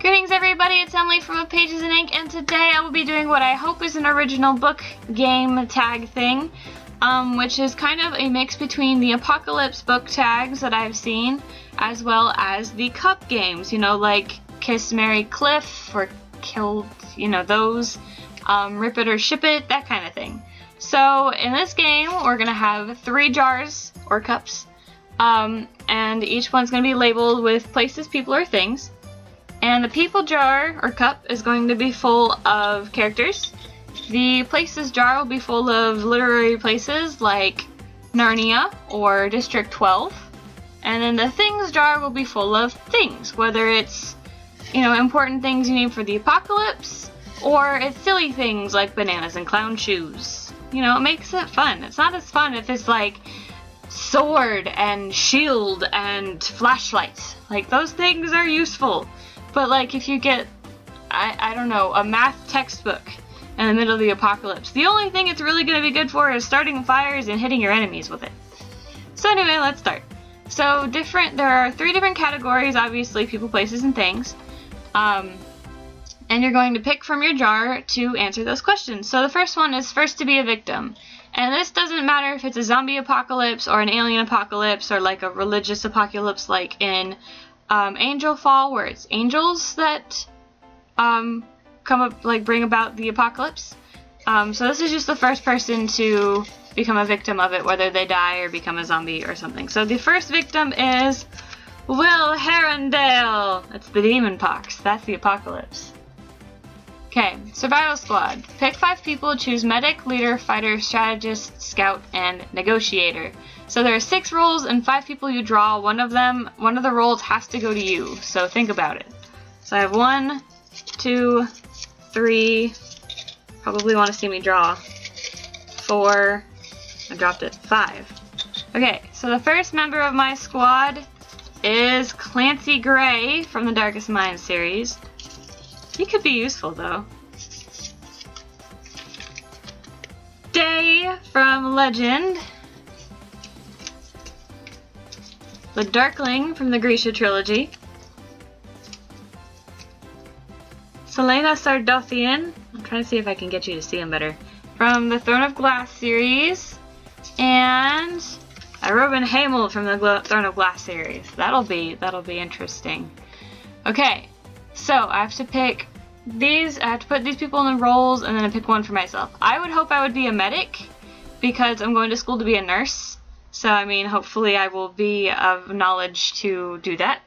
Greetings everybody, it's Emily from Pages and Ink, and today I will be doing what I hope is an original book game tag thing, which is kind of a mix between the Apocalypse book tags that I've seen, as well as the cup games, you know, like Kiss, Marry, Cliff, or Killed, you know, those, Rip It or Ship It, that kind of thing. So in this game, we're going to have 3 jars, or cups, and each one's going to be labeled with places, people, or things. And the people jar, or cup, is going to be full of characters. The places jar will be full of literary places like Narnia or District 12. And then the things jar will be full of things, whether it's, you know, important things you need for the apocalypse, or it's silly things like bananas and clown shoes. You know, it makes it fun. It's not as fun if it's like sword and shield and flashlight. Like, those things are useful. But like if you get, I don't know, a math textbook in the middle of the apocalypse, the only thing it's really going to be good for is starting fires and hitting your enemies with it. So anyway, let's start. So there are 3 different categories, obviously, people, places, and things. And you're going to pick from your jar to answer those questions. So the first one is first to be a victim. And this doesn't matter if it's a zombie apocalypse or an alien apocalypse or like a religious apocalypse like in Angel Fall, where it's angels that come up, like, bring about the apocalypse. So this is just the first person to become a victim of it, whether they die or become a zombie or something. So the first victim is Will Herondale. It's the demon pox. That's the apocalypse. Okay, survival squad. Pick 5 people, choose medic, leader, fighter, strategist, scout, and negotiator. So there are 6 roles and 5 people you draw. One of the roles has to go to you. So think about it. So I have 1, 2, 3. Probably want to see me draw. 4. I dropped it. 5. Okay, so the first member of my squad is Clancy Gray from the Darkest Minds series. He could be useful though. Day from Legend. The Darkling from the Grisha trilogy. Selena Sardothian. I'm trying to see if I can get you to see him better. From the Throne of Glass series. And Robin Hamel from the Throne of Glass series. That'll be interesting. Okay, so I have to pick these. I have to put these people in the roles, and then I pick one for myself. I would hope I would be a medic because I'm going to school to be a nurse. So, I mean, hopefully I will be of knowledge to do that.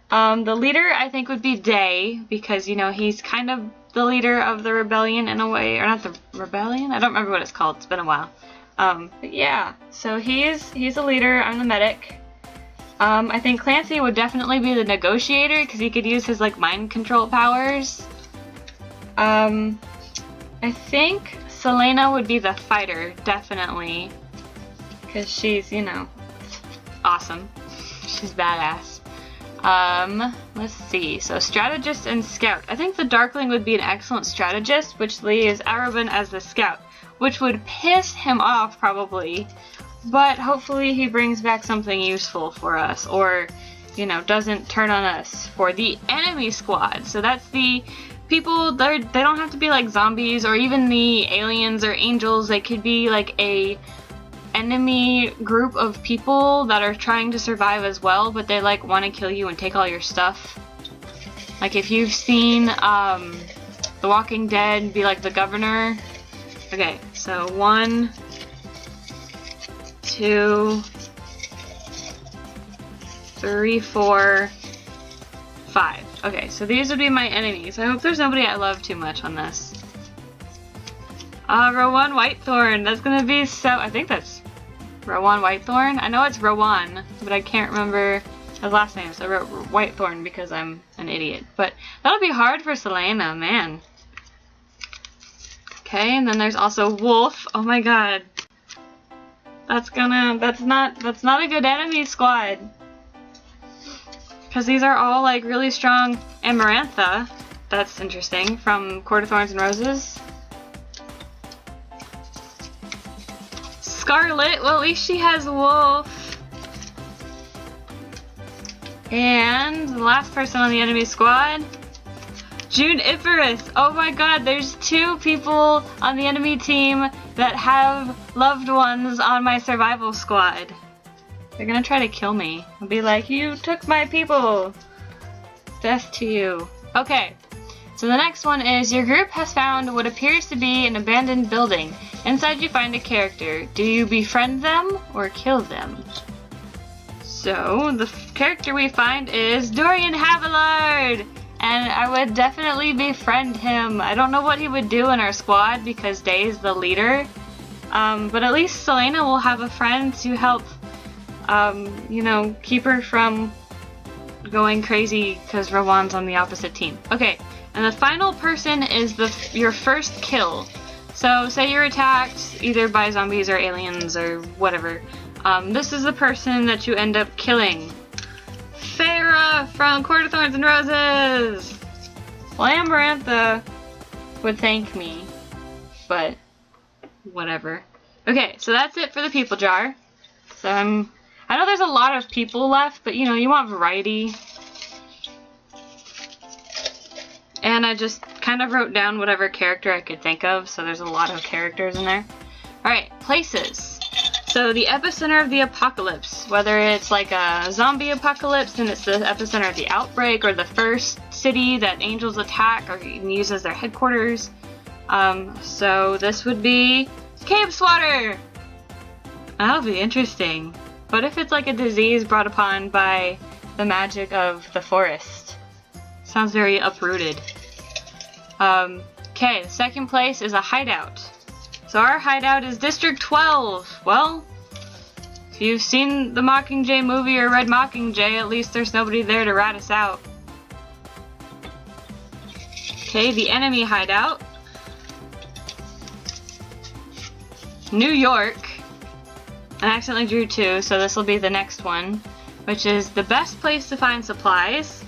The leader, I think, would be Day, because, you know, he's kind of the leader of the rebellion in a way. Or not the rebellion? I don't remember what it's called. It's been a while. But yeah, so he's a leader. I'm the medic. I think Clancy would definitely be the negotiator, because he could use his, like, mind control powers. I think Selena would be the fighter, definitely. Because she's, you know, awesome. She's badass. Let's see. So, strategist and scout. I think the Darkling would be an excellent strategist, which leaves Arabin as the scout, which would piss him off, probably. But hopefully he brings back something useful for us, or, you know, doesn't turn on us for the enemy squad. So that's the people, they don't have to be like zombies, or even the aliens or angels. They could be like a enemy group of people that are trying to survive as well, but they like want to kill you and take all your stuff. Like if you've seen The Walking Dead, be like the governor. Okay, so 1, 2, 3, 4, 5. Okay, so these would be my enemies. I hope there's nobody I love too much on this. Rowan Whitethorn. That's gonna be so. I think that's Rowan Whitethorn. I know it's Rowan, but I can't remember his last name, so I wrote Whitethorn because I'm an idiot. But that'll be hard for Selena, man. Okay, and then there's also Wolf. Oh my god. That's not a good enemy squad. Because these are all like really strong. Amarantha. That's interesting. From Court of Thorns and Roses. Scarlet, well, at least she has Wolf. And the last person on the enemy squad Juniperus. Oh my god, there's 2 people on the enemy team that have loved ones on my survival squad. They're gonna try to kill me. I'll be like, you took my people. Death to you. Okay, so the next one is your group has found what appears to be an abandoned building. Inside you find a character. Do you befriend them or kill them? So the character we find is Dorian Havillard, and I would definitely befriend him. I don't know what he would do in our squad because Day's the leader, but at least Selena will have a friend to help, you know, keep her from going crazy because Rowan's on the opposite team. Okay, and the final person is your first kill. So say you're attacked either by zombies or aliens or whatever. This is the person that you end up killing. Farah from Court of Thorns and Roses! Well, Amarantha would thank me, but whatever. Okay, so that's it for the people jar. So I know there's a lot of people left, but you know, you want variety. And I just kind of wrote down whatever character I could think of, so there's a lot of characters in there. Alright, places. So the epicenter of the apocalypse, whether it's like a zombie apocalypse and it's the epicenter of the outbreak, or the first city that angels attack or use as their headquarters. So this would be Cave Swatter! That'll be interesting. What if it's like a disease brought upon by the magic of the forest? Sounds very uprooted. Okay, the second place is a hideout. So our hideout is District 12. Well, if you've seen the Mockingjay movie or read Mockingjay, at least there's nobody there to rat us out. Okay, the enemy hideout. New York. I accidentally drew 2, so this will be the next one, which is the best place to find supplies.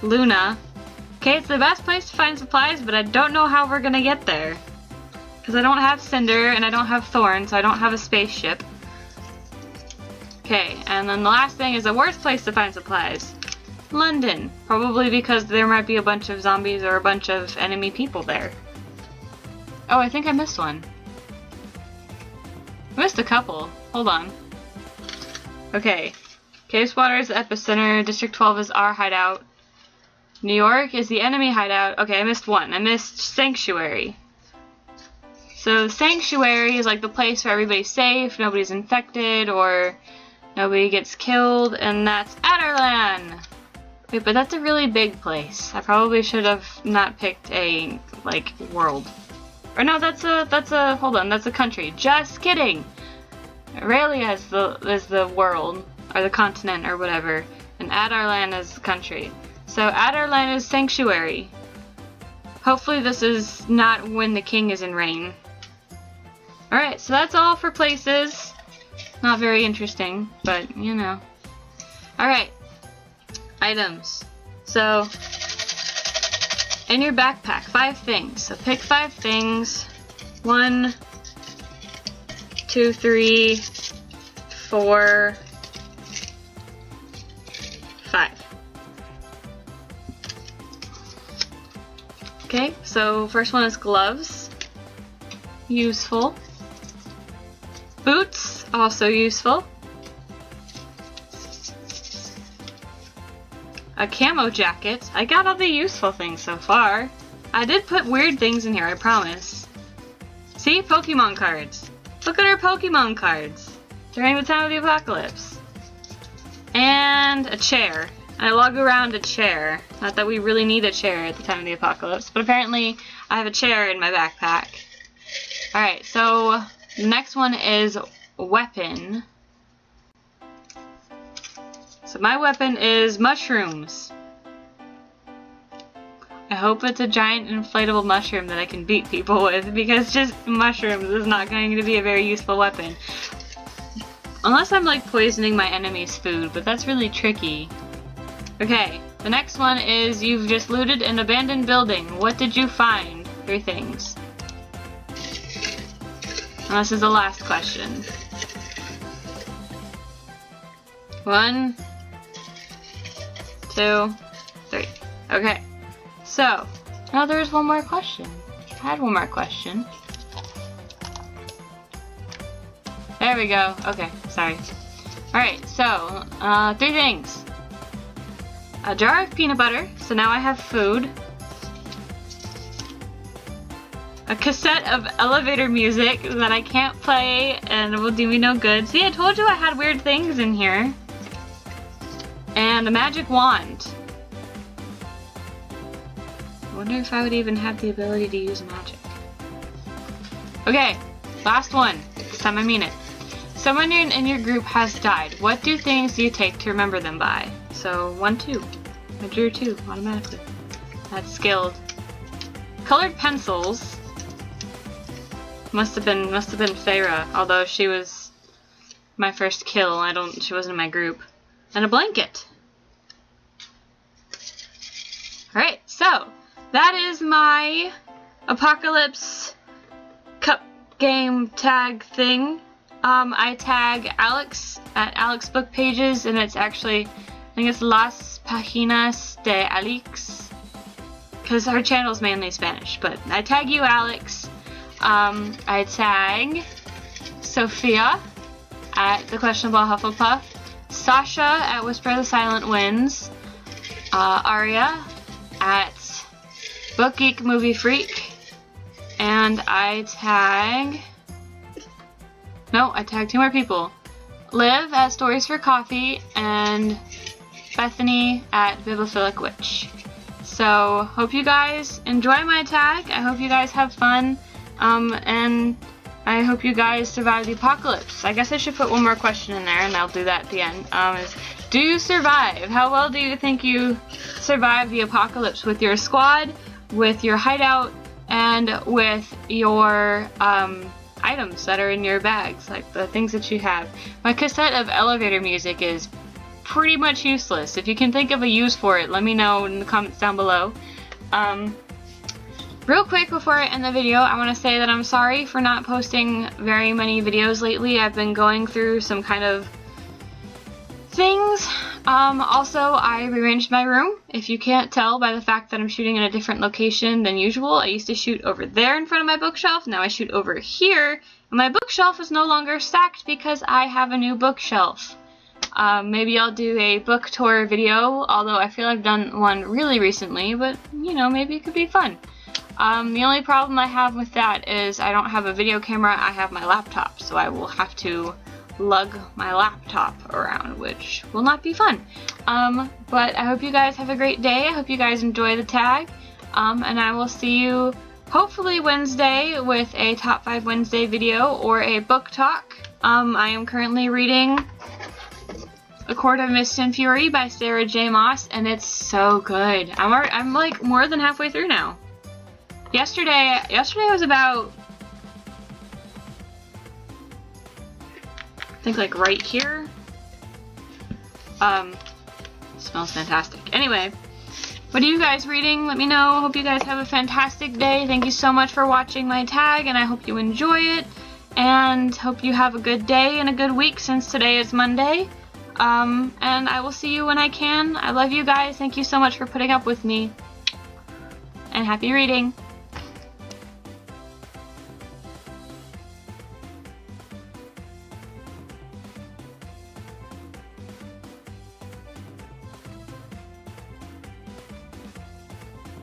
Luna. Okay, it's the best place to find supplies, but I don't know how we're gonna get there. Because I don't have Cinder, and I don't have Thorn, so I don't have a spaceship. Okay, and then the last thing is the worst place to find supplies. London. Probably because there might be a bunch of zombies or a bunch of enemy people there. Oh, I think I missed one. I missed a couple. Hold on. Okay. Cave Swatter is the epicenter. District 12 is our hideout. New York is the enemy hideout. Okay, I missed one. I missed Sanctuary. So Sanctuary is like the place where everybody's safe, nobody's infected, or nobody gets killed, and that's Adderlan! Wait, but that's a really big place. I probably should have not picked a, like, world. Or no, that's a, hold on, that's a country. Just kidding! Aurelia is the world, or the continent, or whatever, and Adderlan is the country. So Adderlan is Sanctuary. Hopefully this is not when the king is in reign. Alright, so that's all for places. Not very interesting, but you know. Alright, items. So, in your backpack, 5 things. So pick 5 things. 1, 2, 3, 4, 5. Okay, so first one is gloves. Useful. Boots, also useful. A camo jacket. I got all the useful things so far. I did put weird things in here, I promise. See? Pokemon cards. Look at our Pokemon cards during the time of the apocalypse. And a chair. I lug around a chair. Not that we really need a chair at the time of the apocalypse, but apparently I have a chair in my backpack. Alright, so the next one is weapon. So my weapon is mushrooms. I hope it's a giant inflatable mushroom that I can beat people with, because just mushrooms is not going to be a very useful weapon. Unless I'm like poisoning my enemy's food, but that's really tricky. Okay, the next one is you've just looted an abandoned building. What did you find? 3 things. And this is the last question. 1, 2, 3. Okay, so Oh, there's one more question. I had one more question. There we go. Okay, sorry. Alright, so, 3 things. A jar of peanut butter, so now I have food. A cassette of elevator music that I can't play and will do me no good. See, I told you I had weird things in here. And a magic wand. I wonder if I would even have the ability to use magic. Okay, last one. This time I mean it. Someone in your group has died. What things do you take to remember them by? So 1, 2. I drew 2 automatically. That's skilled. Colored pencils. Must have been Feyre, although she was my first kill. She wasn't in my group. And a blanket. Alright, so that is my Apocalypse Cup game tag thing. I tag Alex at Alex Book Pages, and it's actually, I think it's Las Paginas de Alex, because her channel is mainly Spanish, but I tag you, Alex. I tag Sophia at The Questionable Hufflepuff, Sasha at WhispersoftheSilentWind, Arya at BookGeekMovieFreak, and I tag 2 more people. Liv at Storiesforcoffee and Bethany at Bibliophilic Witch. So, hope you guys enjoy my tag. I hope you guys have fun. And I hope you guys survive the apocalypse. I guess I should put one more question in there, and I'll do that at the end. Do you survive? How well do you think you survive the apocalypse with your squad, with your hideout, and with your items that are in your bags, like the things that you have? My cassette of elevator music is pretty much useless. If you can think of a use for it, let me know in the comments down below. Real quick before I end the video, I want to say that I'm sorry for not posting very many videos lately. I've been going through some kind of things. Also, I rearranged my room. If you can't tell by the fact that I'm shooting in a different location than usual, I used to shoot over there in front of my bookshelf. Now I shoot over here, and my bookshelf is no longer stacked because I have a new bookshelf. Maybe I'll do a book tour video, although I feel I've done one really recently, but, you know, maybe it could be fun. The only problem I have with that is I don't have a video camera, I have my laptop, so I will have to lug my laptop around, which will not be fun. But I hope you guys have a great day. I hope you guys enjoy the tag, and I will see you hopefully Wednesday with a Top 5 Wednesday video or a book talk. I am currently reading A Court of Mist and Fury by Sarah J. Maas, and it's so good. I'm like more than halfway through now. Yesterday was about, I think, like right here. Smells fantastic. Anyway, what are you guys reading? Let me know. Hope you guys have a fantastic day. Thank you so much for watching my tag, and I hope you enjoy it. And hope you have a good day and a good week since today is Monday. And I will see you when I can. I love you guys. Thank you so much for putting up with me. And happy reading.